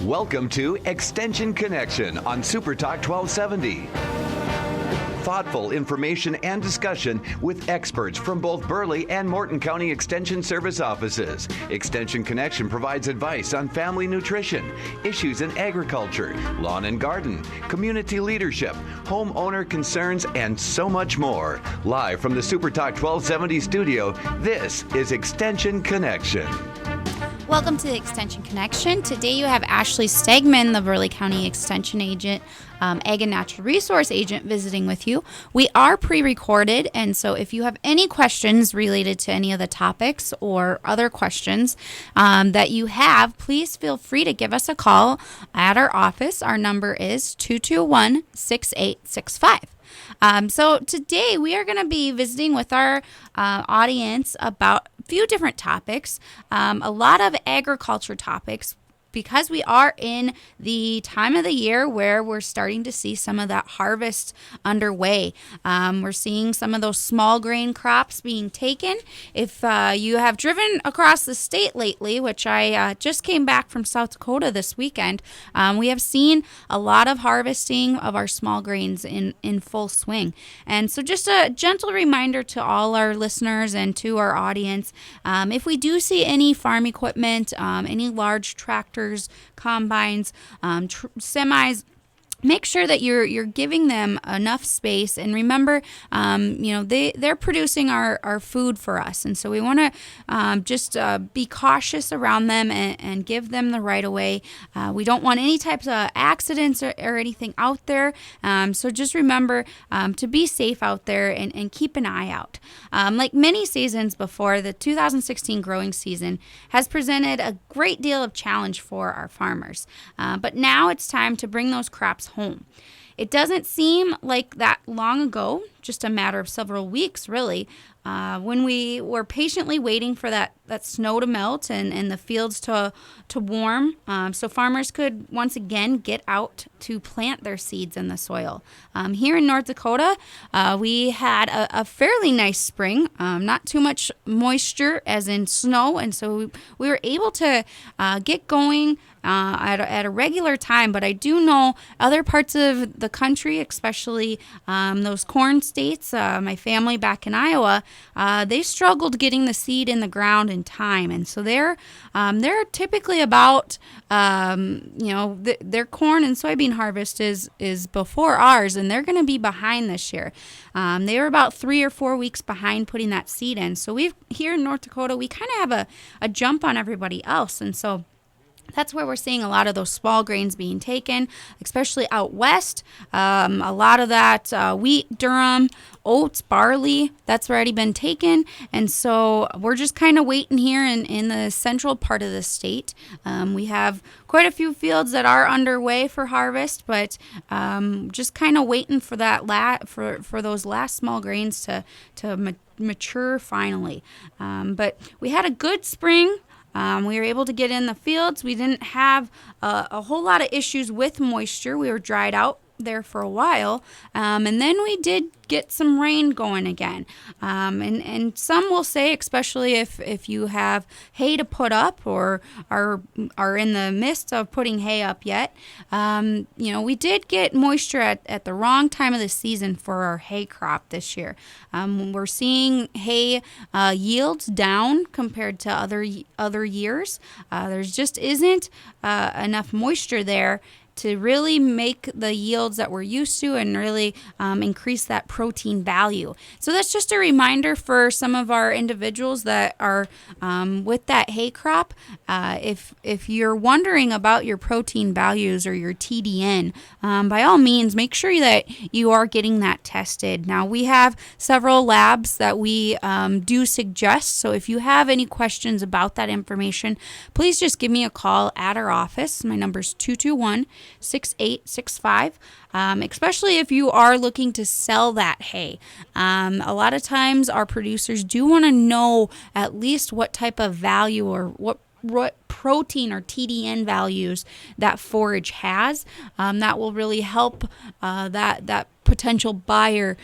Welcome to Extension Connection on Super Talk 1270. Thoughtful information and discussion with experts from both Burleigh and Morton County Extension Service offices. Extension Connection provides advice on family nutrition, issues in agriculture, lawn and garden, community leadership, homeowner concerns, and so much more. Live from the Super Talk 1270 studio, this is Extension Connection. Welcome to the Extension Connection. Today you have Ashley Stegman, the Burleigh County Extension Agent, Ag and Natural Resource Agent, visiting with you. We are pre-recorded, and so if you have any questions related to any of the topics or other questions that you have, please feel free to give us a call at our office. Our number is 221-6865. So today we are going to be visiting with our audience about a few different topics, a lot of agriculture topics, because we are in the time of the year where we're starting to see some of that harvest underway. We're seeing some of those small grain crops being taken. If you have driven across the state lately, which I just came back from South Dakota this weekend, we have seen a lot of harvesting of our small grains in full swing. And so just a gentle reminder to all our listeners and to our audience, if we do see any farm equipment, any large tractors, combines, semis, make sure that you're giving them enough space. And remember, they're producing our food for us. And so we want to just be cautious around them and give them the right of way. We don't want any types of accidents or anything out there. So just remember to be safe out there and keep an eye out. Like many seasons before, the 2016 growing season has presented a great deal of challenge for our farmers. But now it's time to bring those crops home. It doesn't seem like that long ago, just a matter of several weeks really, when we were patiently waiting for that snow to melt and the fields to warm, so farmers could once again get out to plant their seeds in the soil. Here in North Dakota, we had a fairly nice spring, not too much moisture as in snow, and so we were able to get going at a regular time. But I do know other parts of the country, especially those corn states, my family back in Iowa, they struggled getting the seed in the ground in time, and so they're typically about their corn and soybean harvest is before ours, and they're going to be behind this year. They were about 3 or 4 weeks behind putting that seed in. So here in North Dakota, we kind of have a jump on everybody else, and so that's where we're seeing a lot of those small grains being taken, especially out west. A lot of that wheat, durum, oats, barley, that's already been taken. And so we're just kind of waiting here in the central part of the state. We have quite a few fields that are underway for harvest, but just kind of waiting for that for those last small grains to mature finally. But we had a good spring. We were able to get in the fields. We didn't have a whole lot of issues with moisture. We were dried out there for a while, and then we did get some rain going again. And some will say, especially if you have hay to put up or are in the midst of putting hay up yet, we did get moisture at the wrong time of the season for our hay crop this year. We're seeing hay yields down compared to other years. There's just isn't enough moisture there to really make the yields that we're used to and really increase that protein value. So that's just a reminder for some of our individuals that are with that hay crop. If you're wondering about your protein values or your TDN, by all means, make sure that you are getting that tested. Now, we have several labs that we do suggest. So if you have any questions about that information, please just give me a call at our office. My number is 221-6865, especially if you are looking to sell that hay. A lot of times our producers do want to know at least what type of value or what protein or TDN values that forage has. That will really help that potential buyer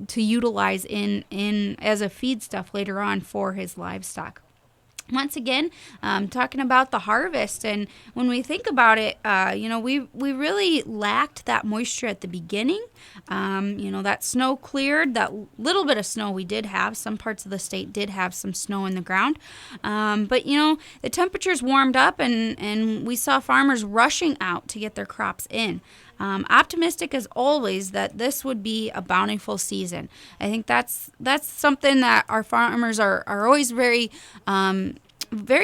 to utilize in as a feedstuff later on for his livestock. Once again, talking about the harvest, and when we think about it, we really lacked that moisture at the beginning. That snow cleared, that little bit of snow we did have. Some parts of the state did have some snow in the ground. But the temperatures warmed up, and we saw farmers rushing out to get their crops in. Optimistic as always that this would be a bountiful season. I think that's something that our farmers are always very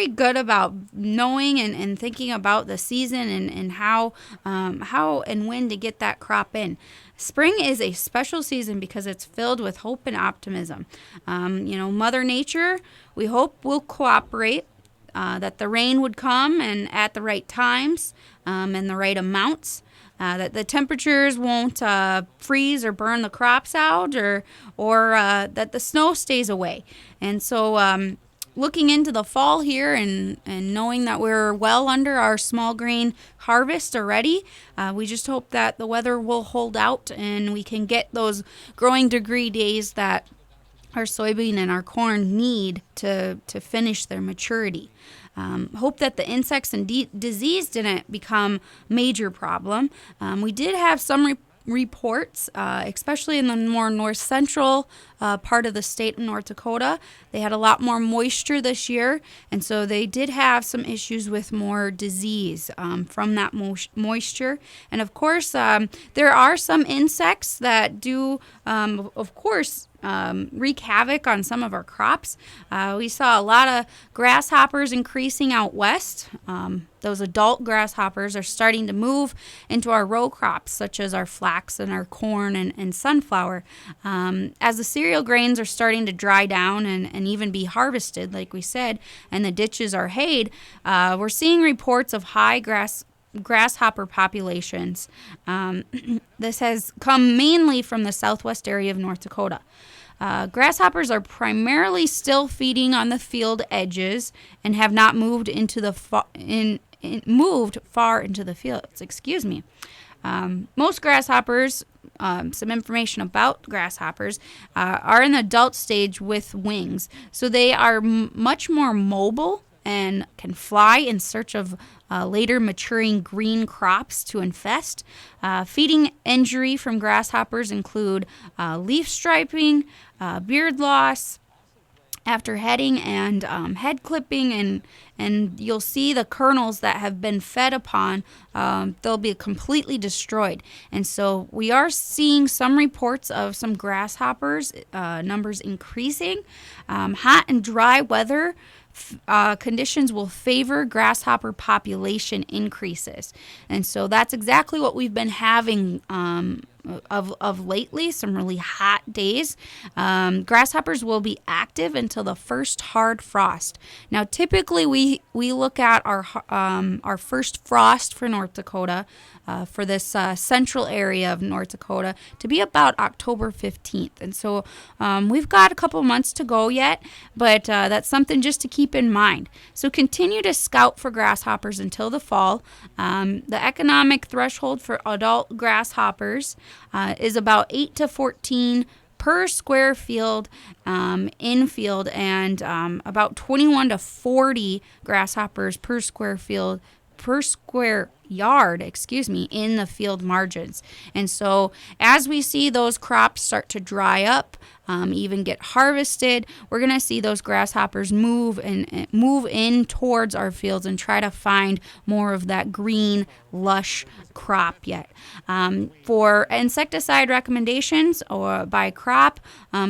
good about knowing and thinking about the season and how and when to get that crop in. Spring is a special season because it's filled with hope and optimism. Mother Nature, we hope, will cooperate. That the rain would come and at the right times and the right amounts. That the temperatures won't freeze or burn the crops out, or that the snow stays away. And so looking into the fall here and knowing that we're well under our small grain harvest already, we just hope that the weather will hold out and we can get those growing degree days that our soybean and our corn need to finish their maturity. Hope that the insects and disease didn't become major problem. We did have some reports, especially in the more north central part of the state of North Dakota. They had a lot more moisture this year, and so they did have some issues with more disease from that moisture. And of course, there are some insects that do, wreak havoc on some of our crops. We saw a lot of grasshoppers increasing out west. Those adult grasshoppers are starting to move into our row crops, such as our flax and our corn and sunflower. As the cereal grains are starting to dry down and even be harvested, like we said, and the ditches are hayed, we're seeing reports of high grasshopper populations. This has come mainly from the southwest area of North Dakota. Grasshoppers are primarily still feeding on the field edges and have not moved into the moved far into the fields. Most grasshoppers, some information about grasshoppers, are in the adult stage with wings, so they are much more mobile and can fly in search of later maturing green crops to infest. Feeding injury from grasshoppers include leaf striping, beard loss after heading, and head clipping, and you'll see the kernels that have been fed upon, they'll be completely destroyed. And so we are seeing some reports of some grasshoppers numbers increasing. Hot and dry weather conditions will favor grasshopper population increases. And so that's exactly what we've been having of lately, some really hot days. Grasshoppers will be active until the first hard frost. Now, typically we look at our first frost for North Dakota, for this central area of North Dakota, to be about October 15th. And so we've got a couple months to go yet, but that's something just to keep in mind. So continue to scout for grasshoppers until the fall. The economic threshold for adult grasshoppers is about 8 to 14 per square field in field, and about 21 to 40 grasshoppers per square yard, in the field margins. And so as we see those crops start to dry up, even get harvested, we're going to see those grasshoppers move in towards our fields and try to find more of that green, lush crop yet. For insecticide recommendations or by crop,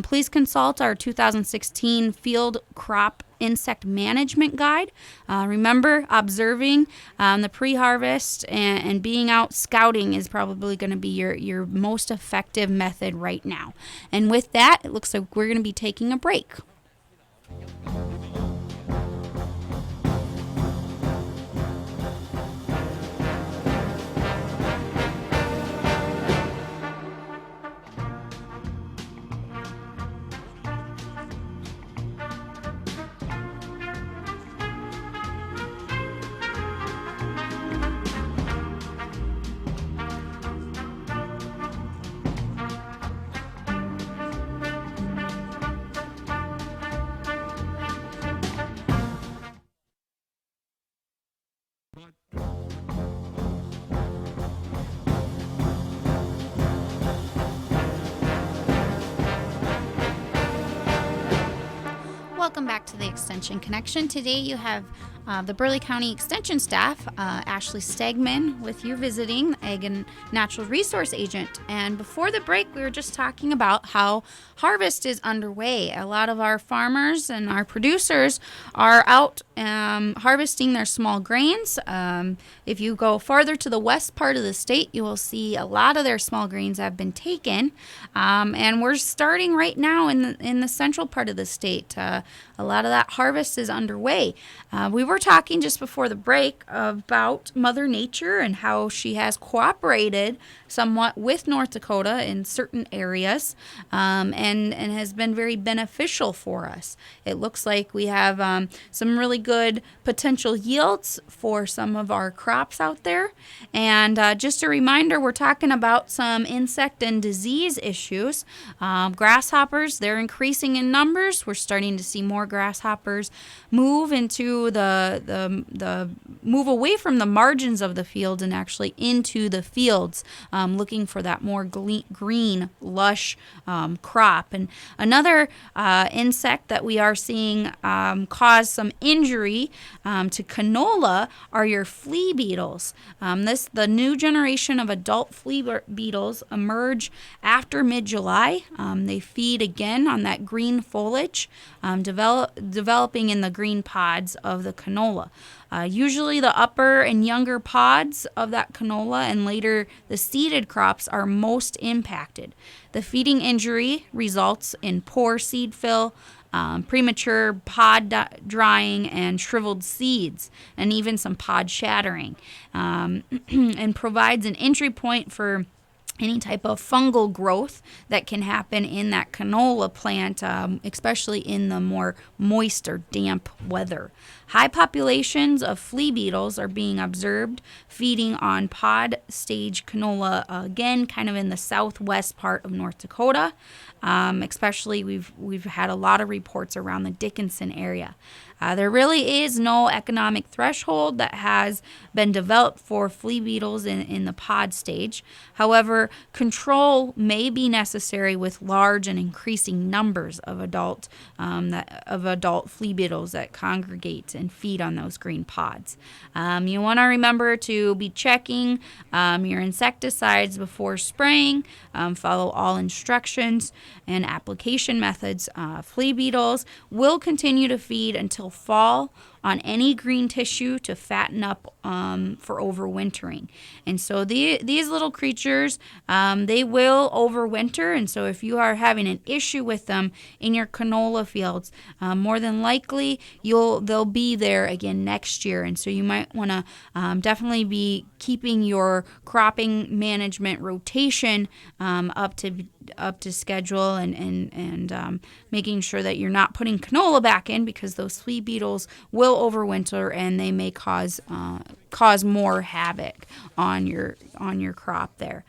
please consult our 2016 Field Crop Insect Management Guide. Remember, observing the pre-harvest and being out scouting is probably going to be your most effective method right now. And with that, it looks like we're going to be taking a break. Welcome back to the Extension Connection. Today you have the Burleigh County Extension staff, Ashley Stegman, with you visiting, Ag and Natural Resource Agent. And before the break, we were just talking about how harvest is underway. A lot of our farmers and our producers are out harvesting their small grains. If you go farther to the west part of the state, you will see a lot of their small grains have been taken. And we're starting right now in the central part of the state. A lot of that harvest is underway. We were talking just before the break about Mother Nature and how she has cooperated somewhat with North Dakota in certain areas, and has been very beneficial for us. It looks like we have some really good potential yields for some of our crops out there. And just a reminder, we're talking about some insect and disease issues. Grasshoppers, they're increasing in numbers. We're starting to see more grasshoppers move into move away from the margins of the field and actually into the fields, looking for that more green, lush crop. And another insect that we are seeing cause some injury to canola are your flea beetles. The new generation of adult flea beetles emerge after mid-July. They feed again on that green foliage, developing in the green pods of the canola. Usually the upper and younger pods of that canola and later the seeded crops are most impacted. The feeding injury results in poor seed fill, premature pod drying and shriveled seeds, and even some pod shattering, and provides an entry point for any type of fungal growth that can happen in that canola plant, especially in the more moist or damp weather. High populations of flea beetles are being observed feeding on pod stage canola, again, kind of in the southwest part of North Dakota. Especially we've had a lot of reports around the Dickinson area. There really is no economic threshold that has been developed for flea beetles in the pod stage. However, control may be necessary with large and increasing numbers of adult flea beetles that congregate and feed on those green pods. You want to remember to be checking your insecticides before spraying. Follow all instructions and application methods. Flea beetles will continue to feed until fall on any green tissue to fatten up for overwintering. And so these little creatures, they will overwinter. And so if you are having an issue with them in your canola fields, more than likely they'll be there again next year. And so you might want to definitely be keeping your cropping management rotation up to schedule and making sure that you're not putting canola back in, because those flea beetles will overwinter and they may cause more havoc on your crop there.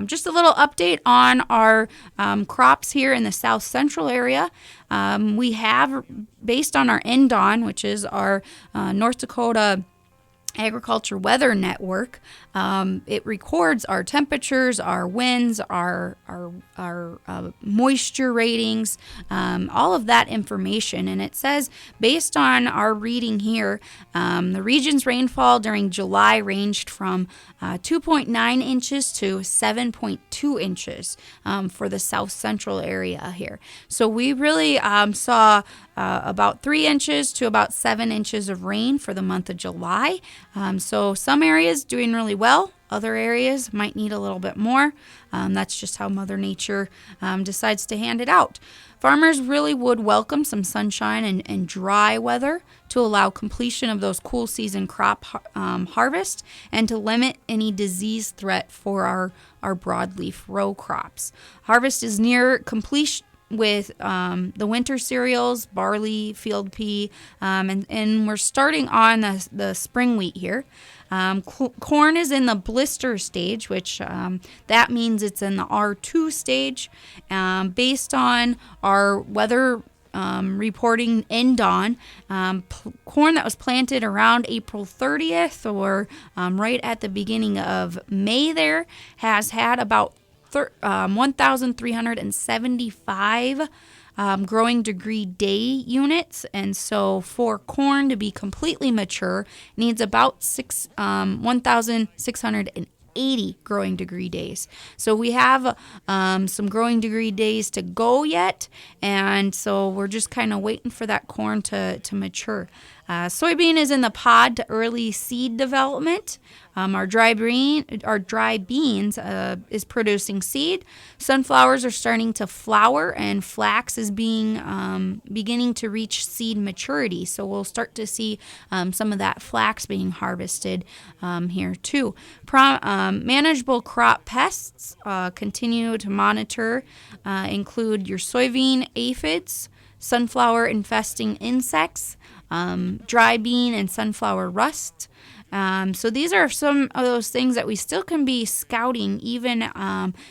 Just a little update on our crops here in the south central area. We have, based on our NDON, which is our North Dakota Agriculture Weather Network, it records our temperatures, our winds, our moisture ratings, all of that information. And it says, based on our reading here, the region's rainfall during July ranged from 2.9 inches to 7.2 inches for the south central area here. So we really saw about 3 inches to about 7 inches of rain for the month of July. So some areas doing really well. Other areas might need a little bit more. That's just how Mother Nature decides to hand it out. Farmers really would welcome some sunshine and dry weather to allow completion of those cool season crop harvest and to limit any disease threat for our broadleaf row crops. Harvest is near completion with the winter cereals, barley, field pea, and we're starting on the spring wheat here. Corn is in the blister stage, which that means it's in the R2 stage. Based on our weather reporting end on. Corn that was planted around April 30th or right at the beginning of May there has had about 1,375 growing degree day units. And so for corn to be completely mature, needs about 1,680 growing degree days. So we have some growing degree days to go yet, and so we're just kind of waiting for that corn to mature. Soybean is in the pod to early seed development. Our dry beans is producing seed. Sunflowers are starting to flower, and flax is beginning to reach seed maturity. So we'll start to see some of that flax being harvested here too. Manageable crop pests continue to monitor include your soybean aphids, sunflower infesting insects, dry bean and sunflower rust. So these are some of those things that we still can be scouting even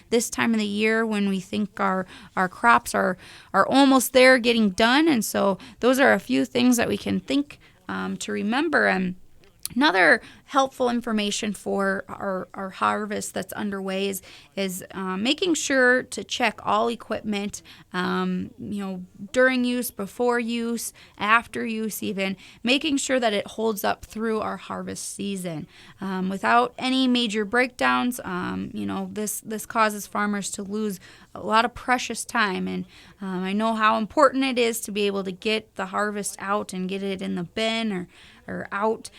this time of the year when we think our crops are almost there getting done. And so those are a few things that we can think to remember. And another helpful information for our harvest that's underway is making sure to check all equipment, during use, before use, after use even, making sure that it holds up through our harvest season. Without any major breakdowns, this causes farmers to lose a lot of precious time. And I know how important it is to be able to get the harvest out and get it in the bin or out.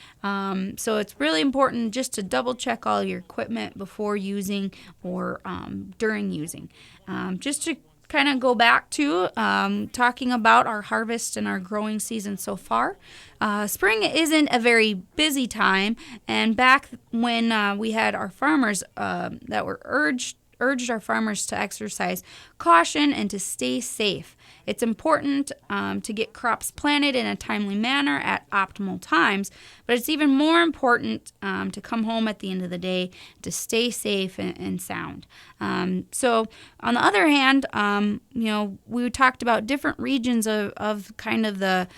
So it's really important just to double check all your equipment before using or during using. Just to kind of go back to talking about our harvest and our growing season so far. Spring isn't a very busy time, and back when we had our farmers that were urged our farmers to exercise caution and to stay safe. It's important to get crops planted in a timely manner at optimal times, but it's even more important to come home at the end of the day to stay safe and sound. So on the other hand, we talked about different regions of kind of the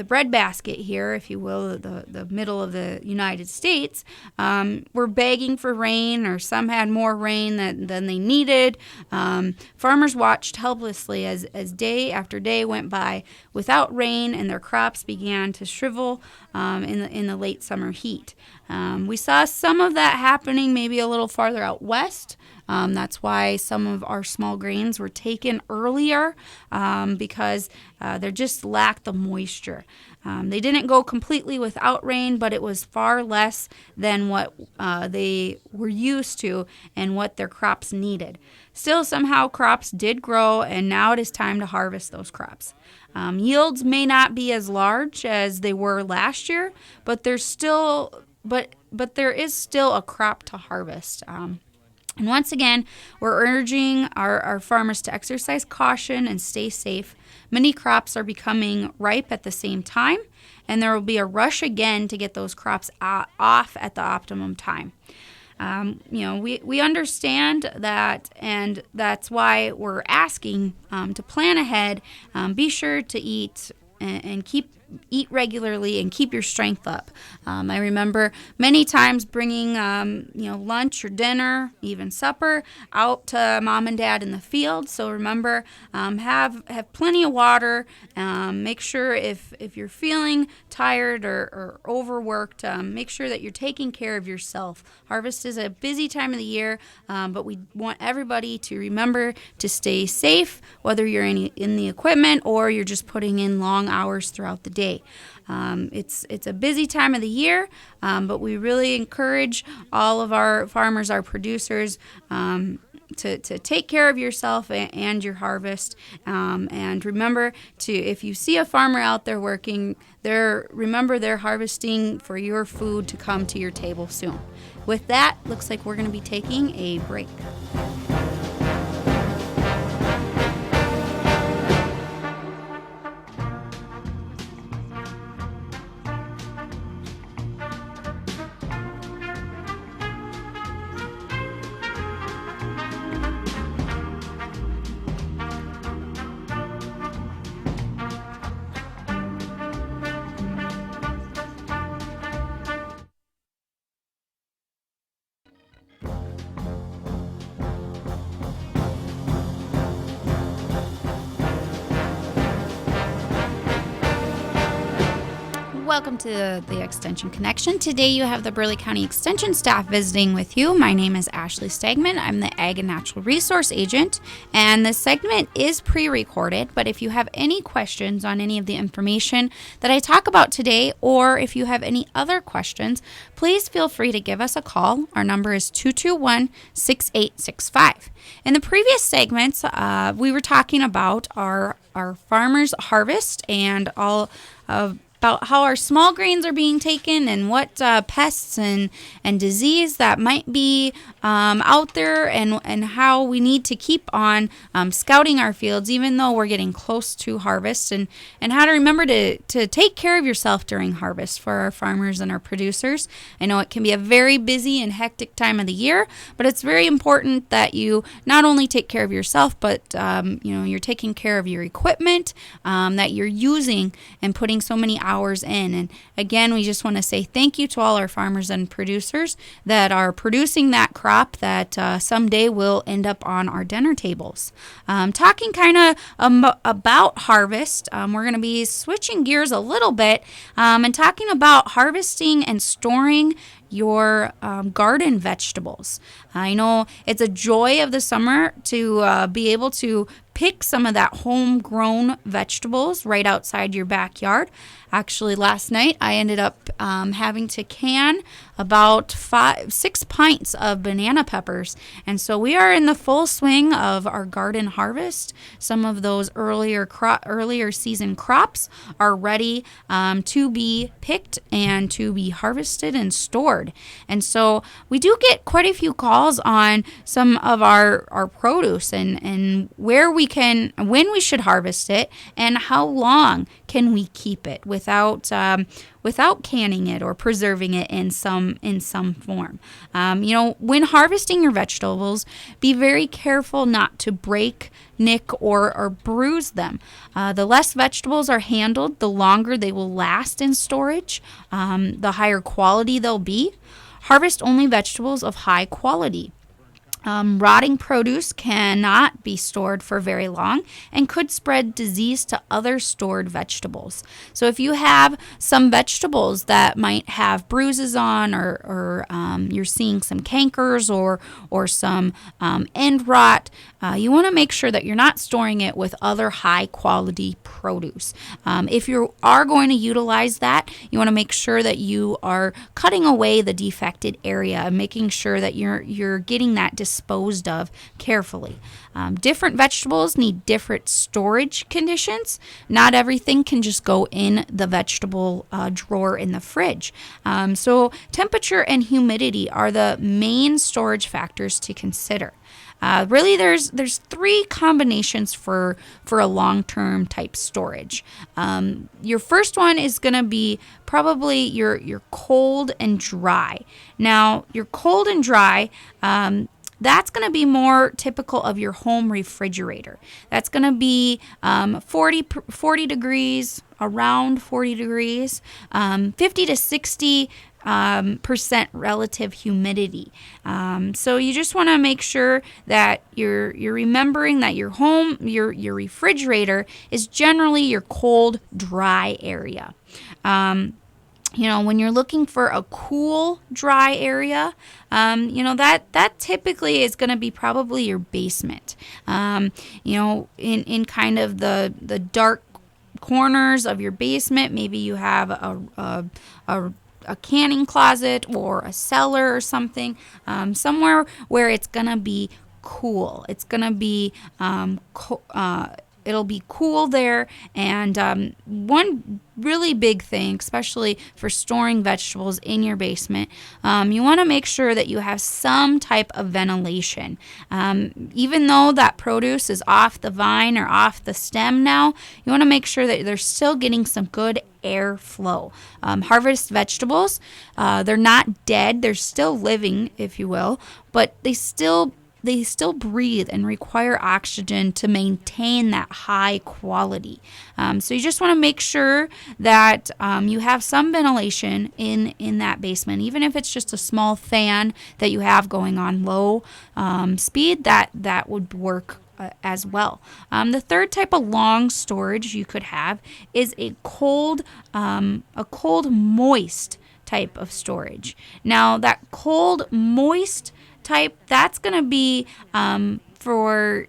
breadbasket here, if you will, the middle of the United States, were begging for rain, or some had more rain than they needed. Farmers watched helplessly as day after day went by without rain, and their crops began to shrivel in the late summer heat. We saw some of that happening maybe a little farther out west. That's why some of our small grains were taken earlier because they just lacked the moisture. They didn't go completely without rain, but it was far less than what they were used to and what their crops needed. Still, somehow crops did grow, and now it is time to harvest those crops. Yields may not be as large as they were last year, but there is still a crop to harvest. And once again, we're urging our farmers to exercise caution and stay safe. Many crops are becoming ripe at the same time, and there will be a rush again to get those crops off at the optimum time. We understand that, and that's why we're asking to plan ahead. Be sure to eat and eat regularly and keep your strength up. I remember many times bringing lunch or dinner, even supper, out to mom and dad in the field. So remember, have plenty of water. Make sure if you're feeling tired or overworked, make sure that you're taking care of yourself. Harvest is a busy time of the year, but we want everybody to remember to stay safe, whether you're in the equipment or you're just putting in long hours throughout the day. It's a busy time of the year, but we really encourage all of our farmers, our producers, to take care of yourself and your harvest. And remember if you see a farmer out there working, remember they're harvesting for your food to come to your table soon. With that, looks like we're going to be taking a break. Welcome to the Extension Connection. Today you have the Burleigh County Extension staff visiting with you. My name is Ashley Stegman. I'm the Ag and Natural Resource Agent, and this segment is pre-recorded, but if you have any questions on any of the information that I talk about today, or if you have any other questions, please feel free to give us a call. Our number is 221-6865. In the previous segments, we were talking about our farmers' harvest and all of about how our small grains are being taken and what pests and disease that might be out there, and how we need to keep on scouting our fields even though we're getting close to harvest, and how to remember to take care of yourself during harvest for our farmers and our producers. I know it can be a very busy and hectic time of the year, but it's very important that you not only take care of yourself, but you're taking care of your equipment that you're using and putting so many hours in. And again, we just want to say thank you to all our farmers and producers that are producing that crop that someday will end up on our dinner tables. Talking kind of about harvest, we're going to be switching gears a little bit and talking about harvesting and storing your garden vegetables. I know it's a joy of the summer to be able to pick some of that homegrown vegetables right outside your backyard. Actually, last night I ended up having to can about 6 pints of banana peppers. And so we are in the full swing of our garden harvest. Some of those earlier season crops are ready to be picked and to be harvested and stored. And so we do get quite a few calls on some of our produce and when we should harvest it and how long can we keep it without canning it or preserving it in some form. When harvesting your vegetables, be very careful not to break, nick, or bruise them. The less vegetables are handled, the longer they will last in storage, the higher quality they'll be. Harvest only vegetables of high quality. Rotting produce cannot be stored for very long and could spread disease to other stored vegetables. So if you have some vegetables that might have bruises on, or you're seeing some cankers or some end rot, you want to make sure that you're not storing it with other high quality produce. If you are going to utilize that, you want to make sure that you are cutting away the defected area and making sure that you're getting that disposed of carefully. Different vegetables need different storage conditions. Not everything can just go in the vegetable drawer in the fridge. So temperature and humidity are the main storage factors to consider. Really, there's three combinations for a long-term type storage. Your first one is going to be probably your cold and dry. Now, your cold and dry, that's going to be more typical of your home refrigerator. That's going to be 40 degrees, around 40 degrees, 50 to 60 percent relative humidity. So you just want to make sure that you're remembering that your home, your refrigerator is generally your cold, dry area. When you're looking for a cool, dry area, that typically is going to be probably your basement. In kind of the dark corners of your basement, maybe you have a canning closet or a cellar or something, somewhere where it's going to be cool. It's going to be it'll be cool there. And one really big thing, especially for storing vegetables in your basement, you want to make sure that you have some type of ventilation. Even though that produce is off the vine or off the stem now, you want to make sure that they're still getting some good airflow. Harvest vegetables, they're not dead. They're still living, if you will, but they still breathe and require oxygen to maintain that high quality. So you just want to make sure that you have some ventilation in that basement, even if it's just a small fan that you have going on low speed, that would work as well. The third type of long storage you could have is a cold moist type of storage. Now that cold moist type, that's going to be for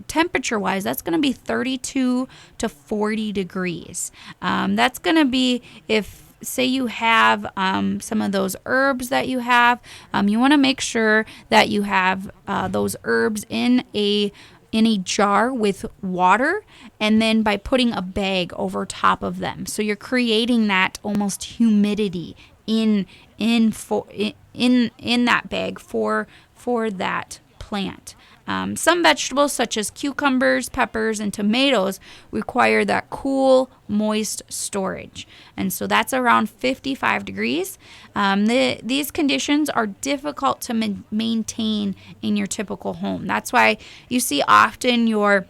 temperature wise, that's going to be 32 to 40 degrees. That's going to be if, say, you have some of those herbs that you have, you want to make sure that you have those herbs in a jar with water, and then by putting a bag over top of them. So you're creating that almost humidity in that bag for that plant. Some vegetables such as cucumbers, peppers, and tomatoes require that cool, moist storage. And so that's around 55 degrees. These conditions are difficult to maintain in your typical home. That's why you see often your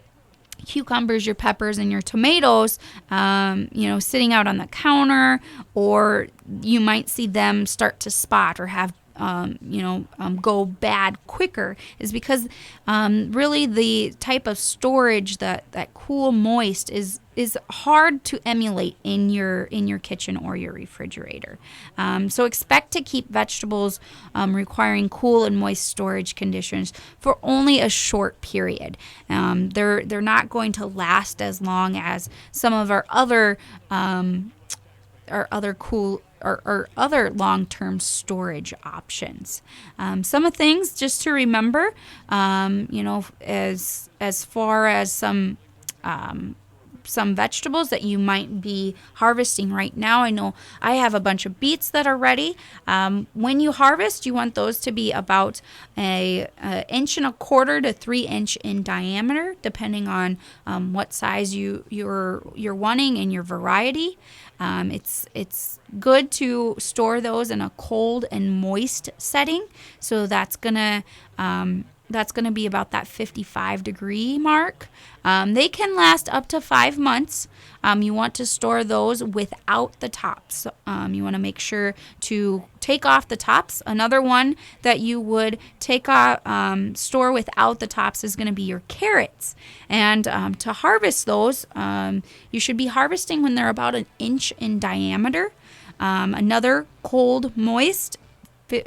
cucumbers, your peppers, and your tomatoes, sitting out on the counter, or you might see them start to spot or have go bad quicker, is because really the type of storage that cool moist is hard to emulate in your kitchen or your refrigerator. So expect to keep vegetables requiring cool and moist storage conditions for only a short period. They're not going to last as long as some of our other other long-term storage options. Some of the things just to remember, as far as some vegetables that you might be harvesting right now. I know I have a bunch of beets that are ready. When you harvest, you want those to be about an 1.25 inches to 3 inch in diameter, depending on what size you're wanting and your variety. It's good to store those in a cold and moist setting. So that's gonna be about that 55 degree mark. They can last up to 5 months. You want to store those without the tops. You want to make sure to take off the tops. Another one that you would store without the tops is going to be your carrots. And to harvest those, you should be harvesting when they're about 1 inch in diameter. Another cold, moist,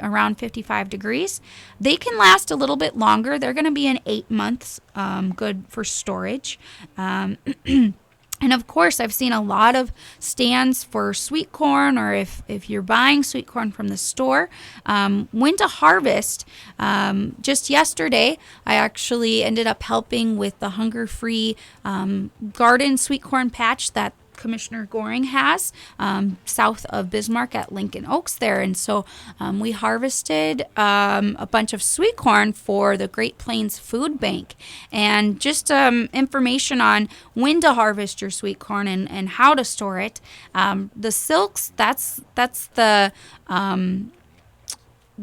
around 55 degrees. They can last a little bit longer. They're going to be in 8 months, good for storage. And of course, I've seen a lot of stands for sweet corn, or if you're buying sweet corn from the store, when to harvest. Just yesterday, I actually ended up helping with the hunger-free garden sweet corn patch that Commissioner Goring has south of Bismarck at Lincoln Oaks there. And so we harvested a bunch of sweet corn for the Great Plains Food Bank. And just information on when to harvest your sweet corn and how to store it. The silks, that's the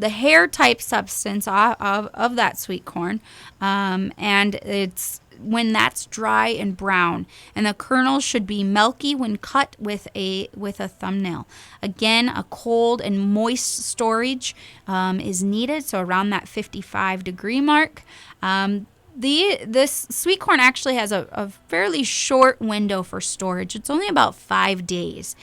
hair type substance of that sweet corn. And it's when that's dry and brown, and the kernels should be milky when cut with a thumbnail. Again, a cold and moist storage is needed, so around that 55 degree mark. This sweet corn actually has a fairly short window for storage. It's only about 5 days.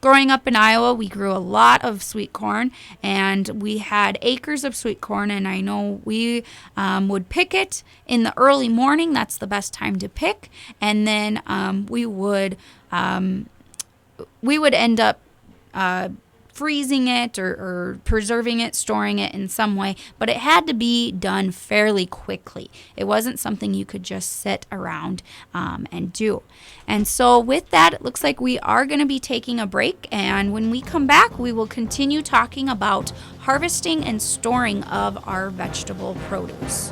Growing up in Iowa, we grew a lot of sweet corn, and we had acres of sweet corn, and I know we would pick it in the early morning. That's the best time to pick, and then we would end up freezing it or preserving it, storing it in some way, but it had to be done fairly quickly. It wasn't something you could just sit around and do. And so with that, it looks like we are going to be taking a break, and when we come back, we will continue talking about harvesting and storing of our vegetable produce.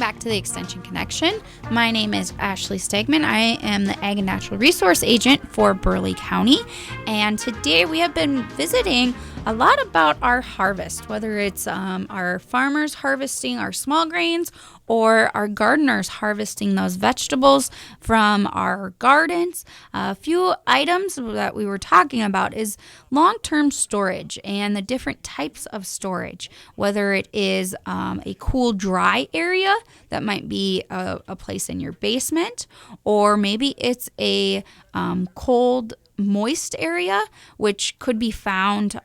back to the Extension Connection. My name is Ashley Stegman. I am the Ag and Natural Resource Agent for Burleigh County. And today we have been visiting a lot about our harvest, whether it's our farmers harvesting our small grains or our gardeners harvesting those vegetables from our gardens. A few items that we were talking about is long-term storage and the different types of storage, whether it is a cool, dry area that might be a place in your basement, or maybe it's a cold, moist area, which could be found,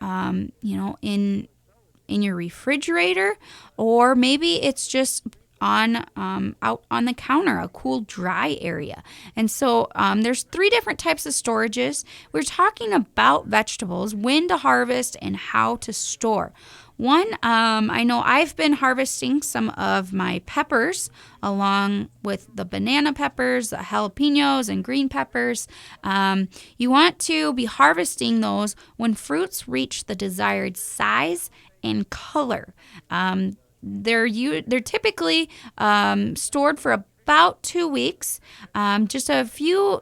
in your refrigerator, or maybe it's just out on the counter, a cool, dry area. And so there's 3 different types of storages. We're talking about vegetables, when to harvest and how to store. One, I know I've been harvesting some of my peppers along with the banana peppers, the jalapenos, and green peppers. You want to be harvesting those when fruits reach the desired size and color. They're typically stored for about 2 weeks. Just a few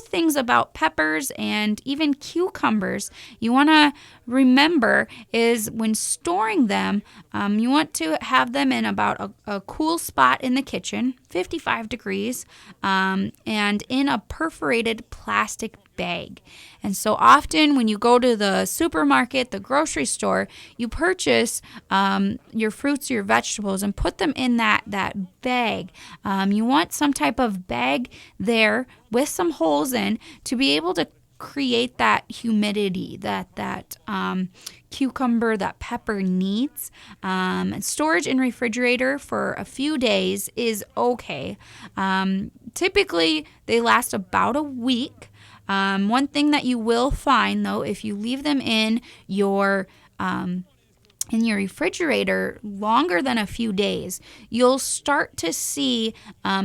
things about peppers and even cucumbers you want to remember is when storing them, you want to have them in about a cool spot in the kitchen, 55 degrees, and in a perforated plastic bag. And so often when you go to the supermarket, the grocery store, you purchase your fruits, your vegetables, and put them in that bag. You want some type of bag there with some holes in to be able to create that humidity that cucumber, that pepper needs. And storage in refrigerator for a few days is okay. Typically, they last about a week. One thing that you will find, though, if you leave them in your refrigerator longer than a few days, you'll start to see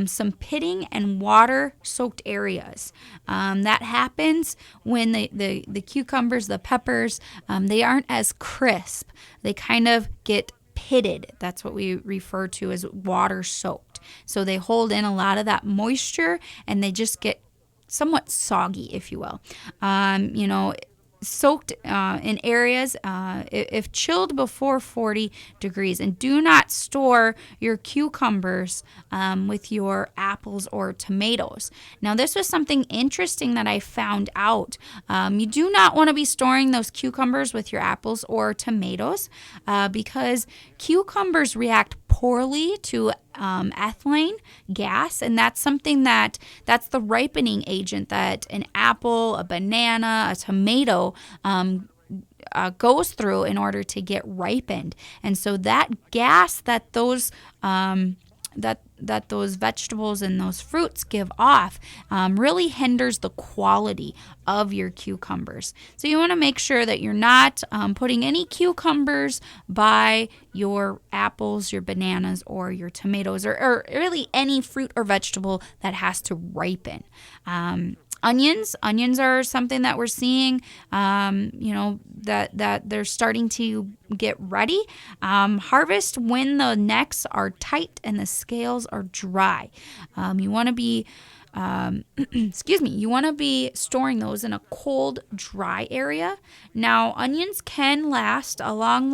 some pitting and water-soaked areas. That happens when the cucumbers, the peppers, they aren't as crisp. They kind of get pitted. That's what we refer to as water-soaked. So they hold in a lot of that moisture, and they just get somewhat soggy, if you will. Soaked in areas if chilled before 40 degrees. And do not store your cucumbers with your apples or tomatoes. Now, this was something interesting that I found out. You do not want to be storing those cucumbers with your apples or tomatoes because cucumbers react poorly to ethylene gas, and that's something that's the ripening agent that an apple, a banana, a tomato goes through in order to get ripened. And so that gas that those those vegetables and those fruits give off really hinders the quality of your cucumbers. So you want to make sure that you're not putting any cucumbers by your apples, your bananas, or your tomatoes, or really any fruit or vegetable that has to ripen. Onions are something that we're seeing, that they're starting to get ready. Harvest when the necks are tight and the scales are dry. You want to be you want to be storing those in a cold, dry area. Now, onions can last a lot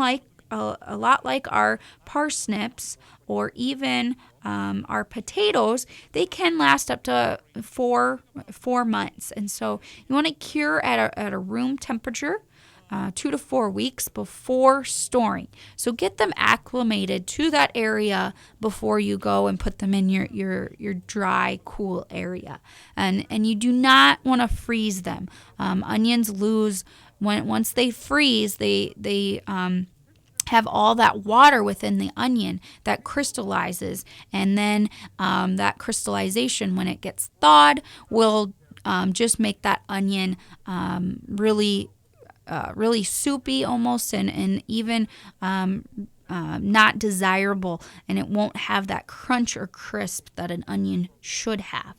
like our parsnips or even our potatoes. They can last up to four months. And so you want to cure at a room temperature 2 to 4 weeks before storing. So get them acclimated to that area before you go and put them in your dry, cool area. And you do not want to freeze them. Onions lose once they freeze. They have all that water within the onion that crystallizes, and then that crystallization, when it gets thawed, will just make that onion really soupy almost, and even not desirable, and it won't have that crunch or crisp that an onion should have.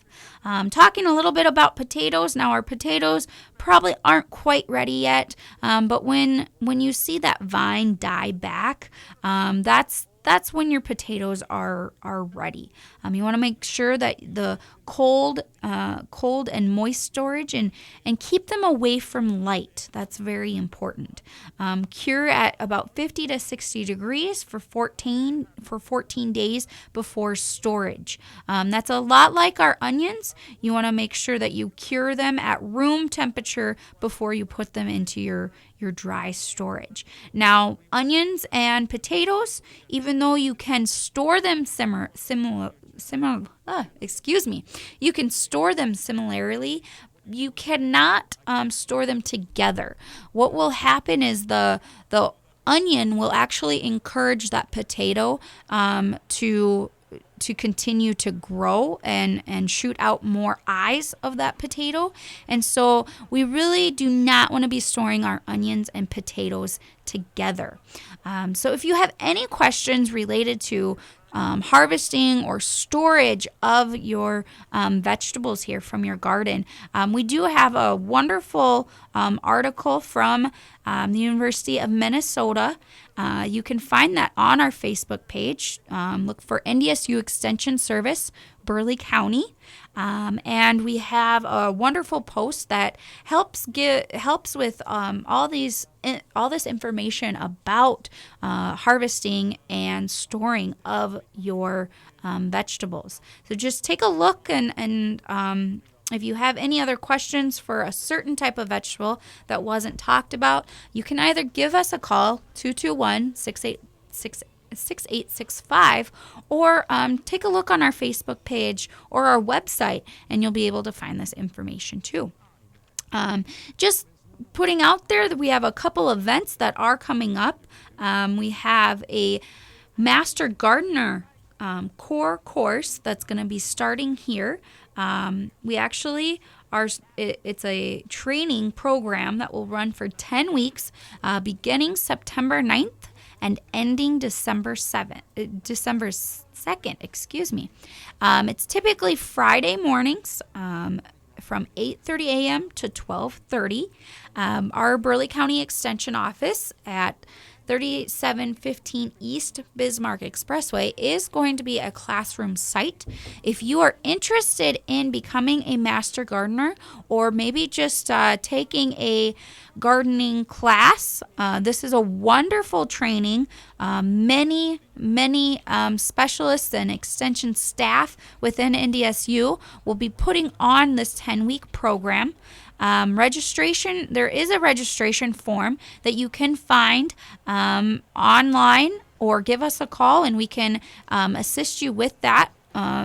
Talking a little bit about potatoes. Now, our potatoes probably aren't quite ready yet, but when you see that vine die back, that's that's when your potatoes are ready. You want to make sure that the cold and moist storage and keep them away from light. That's very important. Cure at about 50 to 60 degrees for 14 days before storage. That's a lot like our onions. You want to make sure that you cure them at room temperature before you put them into your dry storage. Now, onions and potatoes, even though you can store them you can store them similarly, you cannot store them together. What will happen is the onion will actually encourage that potato to continue to grow and shoot out more eyes of that potato. And so we really do not want to be storing our onions and potatoes together. So if you have any questions related to harvesting or storage of your vegetables here from your garden, we do have a wonderful article from the University of Minnesota. You can find that on our Facebook page. Look for NDSU Extension Service, Burleigh County. And we have a wonderful post that helps with all this information about harvesting and storing of your vegetables. So just take a look, and if you have any other questions for a certain type of vegetable that wasn't talked about, you can either give us a call, 221-6865, or take a look on our Facebook page or our website, and you'll be able to find this information too. Just putting out there that we have a couple events that are coming up. We have a Master Gardener core course that's going to be starting here. We actually it's a training program that will run for 10 weeks, beginning September 9th and ending December 2nd, It's typically Friday mornings from 8:30 a.m. to 12:30. Our Burleigh County Extension office at 3715 East Bismarck Expressway is going to be a classroom site. If you are interested in becoming a master gardener, or maybe just taking a gardening class, this is a wonderful training. Many specialists and extension staff within NDSU will be putting on this 10-week program. Registration, there is a registration form that you can find online, or give us a call and we can assist you with that.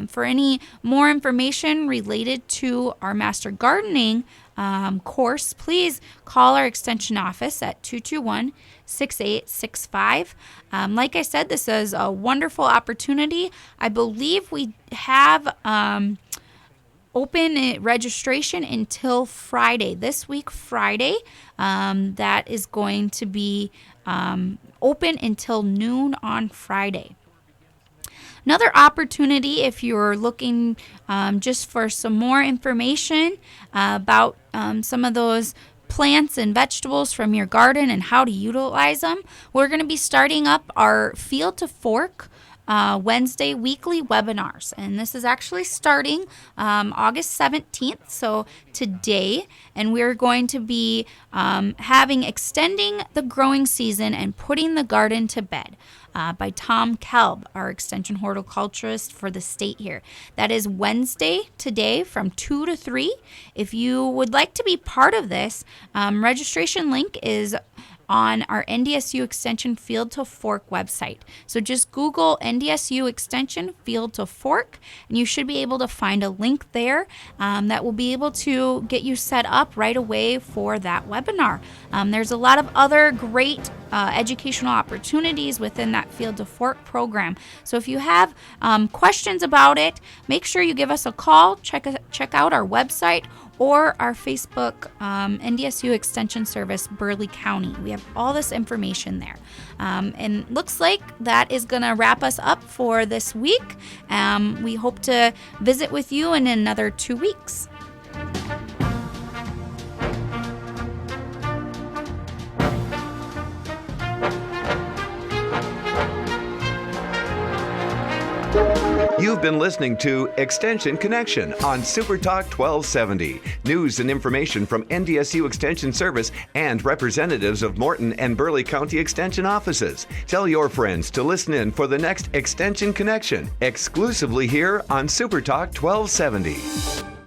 For any more information related to our Master Gardening course, please call our extension office at 221-6865. Like I said, this is a wonderful opportunity. I believe we have open registration until Friday, this week Friday. That is going to be open until noon on Friday. Another opportunity, if you're looking just for some more information about some of those plants and vegetables from your garden and how to utilize them, we're going to be starting up our Field to Fork Wednesday weekly webinars, and this is actually starting August 17th, so today, and we're going to be extending the growing season and putting the garden to bed by Tom Kelb, our extension horticulturist for the state here. That is Wednesday today from 2 to 3. If you would like to be part of this, registration link is on our NDSU Extension Field to Fork website. So just Google NDSU Extension Field to Fork, and you should be able to find a link there that will be able to get you set up right away for that webinar. There's a lot of other great educational opportunities within that Field to Fork program. So if you have questions about it, make sure you give us a call, check out our website, or our Facebook NDSU Extension Service, Burleigh County. We have all this information there. And looks like that is going to wrap us up for this week. We hope to visit with you in another 2 weeks. You've been listening to Extension Connection on Super Talk 1270. News and information from NDSU Extension Service and representatives of Morton and Burleigh County Extension offices. Tell your friends to listen in for the next Extension Connection, exclusively here on Super Talk 1270.